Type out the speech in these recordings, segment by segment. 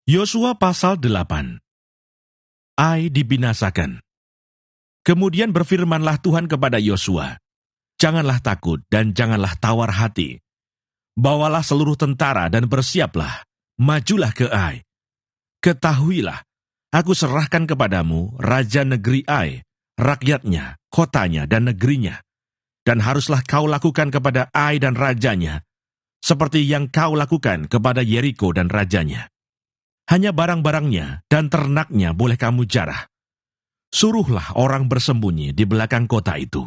Yosua pasal 8. Ai dibinasakan. Kemudian berfirmanlah Tuhan kepada Yosua, "Janganlah takut dan janganlah tawar hati. Bawalah seluruh tentara dan bersiaplah, majulah ke Ai. Ketahuilah, aku serahkan kepadamu raja negeri Ai, rakyatnya, kotanya, dan negerinya. Dan haruslah kau lakukan kepada Ai dan rajanya, seperti yang kau lakukan kepada Yeriko dan rajanya. Hanya barang-barangnya dan ternaknya boleh kamu jarah. Suruhlah orang bersembunyi di belakang kota itu."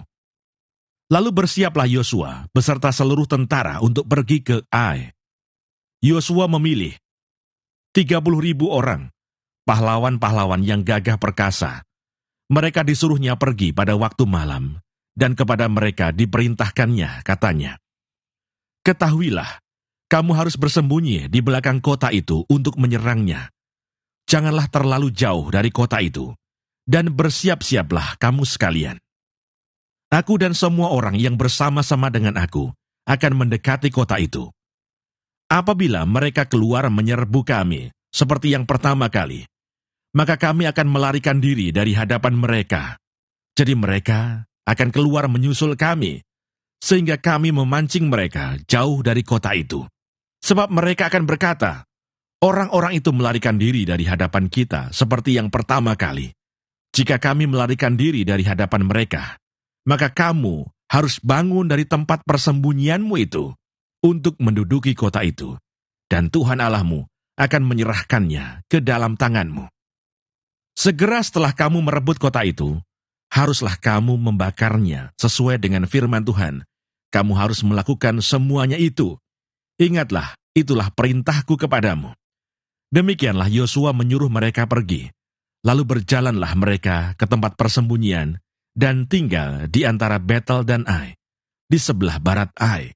Lalu bersiaplah Yosua beserta seluruh tentara untuk pergi ke Ai. Yosua memilih 30.000 orang, pahlawan-pahlawan yang gagah perkasa. Mereka disuruhnya pergi pada waktu malam, dan kepada mereka diperintahkannya, katanya, "Ketahuilah, kamu harus bersembunyi di belakang kota itu untuk menyerangnya. Janganlah terlalu jauh dari kota itu, dan bersiap-siaplah kamu sekalian. Aku dan semua orang yang bersama-sama dengan aku akan mendekati kota itu. Apabila mereka keluar menyerbu kami, seperti yang pertama kali, maka kami akan melarikan diri dari hadapan mereka. Jadi mereka akan keluar menyusul kami, sehingga kami memancing mereka jauh dari kota itu. Sebab mereka akan berkata, 'Orang-orang itu melarikan diri dari hadapan kita seperti yang pertama kali.' Jika kami melarikan diri dari hadapan mereka, maka kamu harus bangun dari tempat persembunyianmu itu untuk menduduki kota itu, dan Tuhan Allahmu akan menyerahkannya ke dalam tanganmu. Segera setelah kamu merebut kota itu, haruslah kamu membakarnya sesuai dengan firman Tuhan. Kamu harus melakukan semuanya itu. Ingatlah, itulah perintahku kepadamu." Demikianlah Yosua menyuruh mereka pergi. Lalu berjalanlah mereka ke tempat persembunyian dan tinggal di antara Betel dan Ai, di sebelah barat Ai.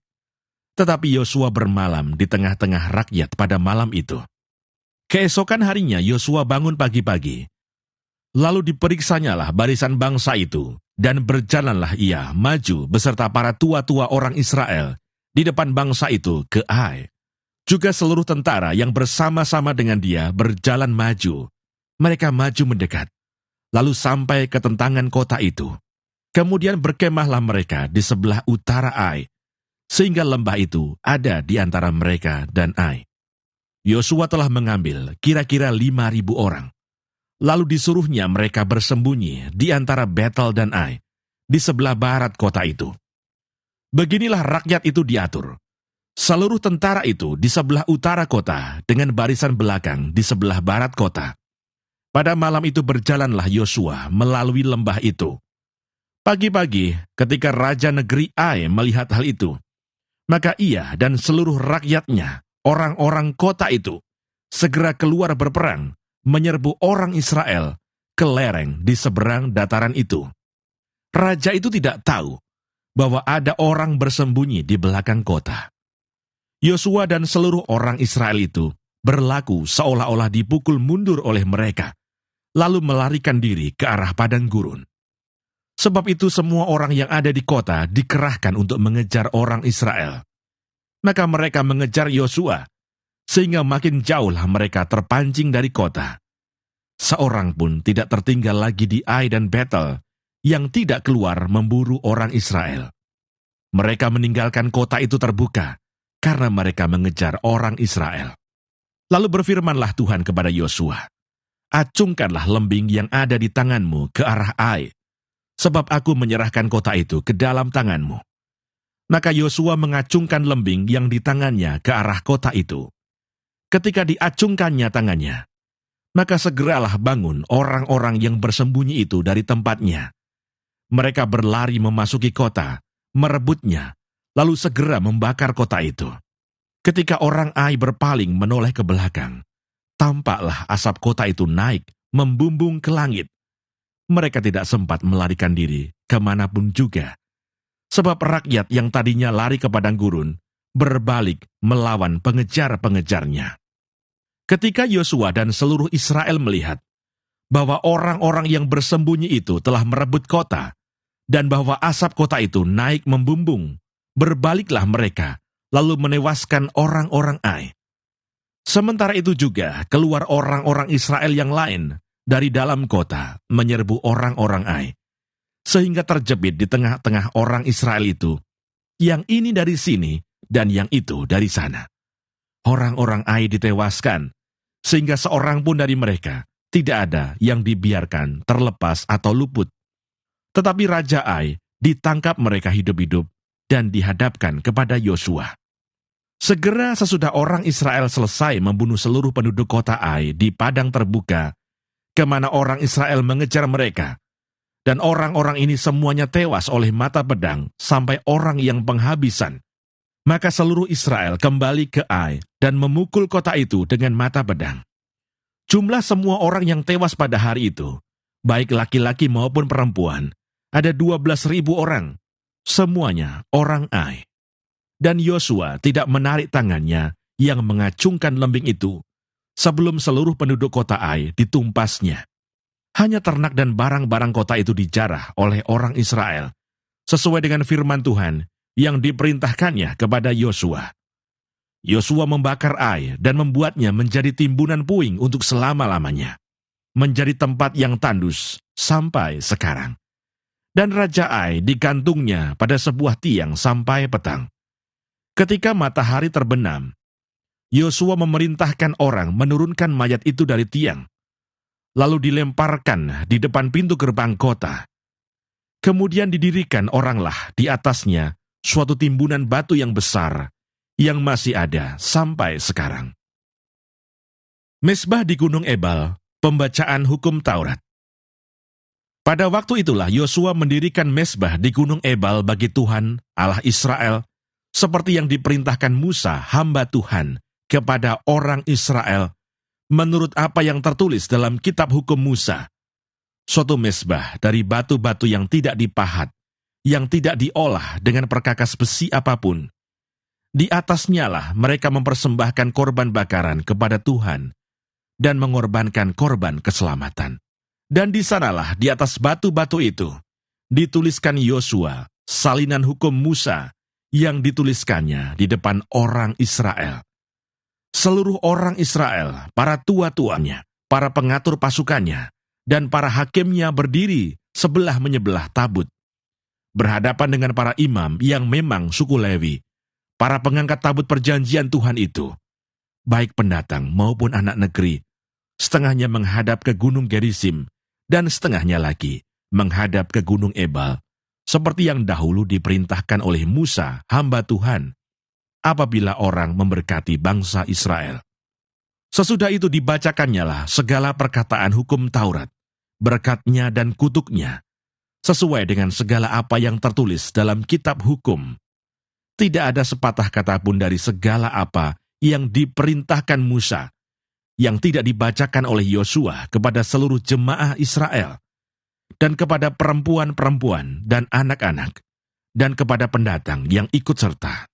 Tetapi Yosua bermalam di tengah-tengah rakyat pada malam itu. Keesokan harinya Yosua bangun pagi-pagi. Lalu diperiksanyalah barisan bangsa itu, dan berjalanlah ia maju beserta para tua-tua orang Israel di depan bangsa itu ke Ai. Juga seluruh tentara yang bersama-sama dengan dia berjalan maju. Mereka maju mendekat, lalu sampai ke tentangan kota itu. Kemudian berkemahlah mereka di sebelah utara Ai, sehingga lembah itu ada di antara mereka dan Ai. Yosua telah mengambil kira-kira 5.000 orang. Lalu disuruhnya mereka bersembunyi di antara Betel dan Ai, di sebelah barat kota itu. Beginilah rakyat itu diatur. Seluruh tentara itu di sebelah utara kota, dengan barisan belakang di sebelah barat kota. Pada malam itu berjalanlah Yosua melalui lembah itu. Pagi-pagi, ketika raja negeri Ai melihat hal itu, maka ia dan seluruh rakyatnya, orang-orang kota itu, segera keluar berperang, menyerbu orang Israel ke lereng di seberang dataran itu. Raja itu tidak tahu bahwa ada orang bersembunyi di belakang kota. Yosua dan seluruh orang Israel itu berlaku seolah-olah dipukul mundur oleh mereka, lalu melarikan diri ke arah padang gurun. Sebab itu semua orang yang ada di kota dikerahkan untuk mengejar orang Israel. Maka mereka mengejar Yosua, sehingga makin jauhlah mereka terpancing dari kota. Seorang pun tidak tertinggal lagi di Ai dan Betel, yang tidak keluar memburu orang Israel. Mereka meninggalkan kota itu terbuka, karena mereka mengejar orang Israel. Lalu berfirmanlah Tuhan kepada Yosua, "Acungkanlah lembing yang ada di tanganmu ke arah Ai, sebab aku menyerahkan kota itu ke dalam tanganmu." Maka Yosua mengacungkan lembing yang di tangannya ke arah kota itu. Ketika diacungkannya tangannya, maka segeralah bangun orang-orang yang bersembunyi itu dari tempatnya. Mereka berlari memasuki kota, merebutnya, lalu segera membakar kota itu. Ketika orang Ai berpaling menoleh ke belakang, tampaklah asap kota itu naik, membumbung ke langit. Mereka tidak sempat melarikan diri kemanapun juga, sebab rakyat yang tadinya lari ke padang gurun berbalik melawan pengejar-pengejarnya. Ketika Yosua dan seluruh Israel melihat bahwa orang-orang yang bersembunyi itu telah merebut kota, dan bahwa asap kota itu naik membumbung, berbaliklah mereka, lalu menewaskan orang-orang Ai. Sementara itu juga keluar orang-orang Israel yang lain dari dalam kota menyerbu orang-orang Ai, sehingga terjepit di tengah-tengah orang Israel itu, yang ini dari sini dan yang itu dari sana. Orang-orang Ai ditewaskan, sehingga seorang pun dari mereka tidak ada yang dibiarkan terlepas atau luput. Tetapi Raja Ai ditangkap mereka hidup-hidup dan dihadapkan kepada Yosua. Segera sesudah orang Israel selesai membunuh seluruh penduduk kota Ai di padang terbuka, kemana orang Israel mengejar mereka, dan orang-orang ini semuanya tewas oleh mata pedang sampai orang yang penghabisan. Maka seluruh Israel kembali ke Ai dan memukul kota itu dengan mata pedang. Jumlah semua orang yang tewas pada hari itu, baik laki-laki maupun perempuan, ada 12.000 orang, semuanya orang Ai. Dan Yosua tidak menarik tangannya yang mengacungkan lembing itu sebelum seluruh penduduk kota Ai ditumpasnya. Hanya ternak dan barang-barang kota itu dijarah oleh orang Israel, sesuai dengan firman Tuhan yang diperintahkannya kepada Yosua. Yosua membakar Ai dan membuatnya menjadi timbunan puing untuk selama-lamanya, menjadi tempat yang tandus sampai sekarang. Dan Raja Ai digantungnya pada sebuah tiang sampai petang. Ketika matahari terbenam, Yosua memerintahkan orang menurunkan mayat itu dari tiang, lalu dilemparkan di depan pintu gerbang kota. Kemudian didirikan oranglah di atasnya suatu timbunan batu yang besar, yang masih ada sampai sekarang. Mezbah di Gunung Ebal, pembacaan hukum Taurat. Pada waktu itulah Yosua mendirikan mezbah di Gunung Ebal bagi Tuhan, Allah Israel, seperti yang diperintahkan Musa, hamba Tuhan, kepada orang Israel, menurut apa yang tertulis dalam kitab hukum Musa. Suatu mezbah dari batu-batu yang tidak dipahat, yang tidak diolah dengan perkakas besi apapun. Di atasnya lah mereka mempersembahkan korban bakaran kepada Tuhan, dan mengorbankan korban keselamatan. Dan di sanalah di atas batu-batu itu, dituliskan Yosua, salinan hukum Musa, yang dituliskannya di depan orang Israel. Seluruh orang Israel, para tua-tuanya, para pengatur pasukannya, dan para hakimnya berdiri sebelah menyebelah tabut, berhadapan dengan para imam yang memang suku Lewi, para pengangkat tabut perjanjian Tuhan itu, baik pendatang maupun anak negeri, setengahnya menghadap ke gunung Gerisim, dan setengahnya lagi menghadap ke gunung Ebal, seperti yang dahulu diperintahkan oleh Musa, hamba Tuhan, apabila orang memberkati bangsa Israel. Sesudah itu dibacakannya lah segala perkataan hukum Taurat, berkatnya dan kutuknya, sesuai dengan segala apa yang tertulis dalam kitab hukum. Tidak ada sepatah kata pun dari segala apa yang diperintahkan Musa, yang tidak dibacakan oleh Yosua kepada seluruh jemaah Israel, dan kepada perempuan-perempuan dan anak-anak, dan kepada pendatang yang ikut serta.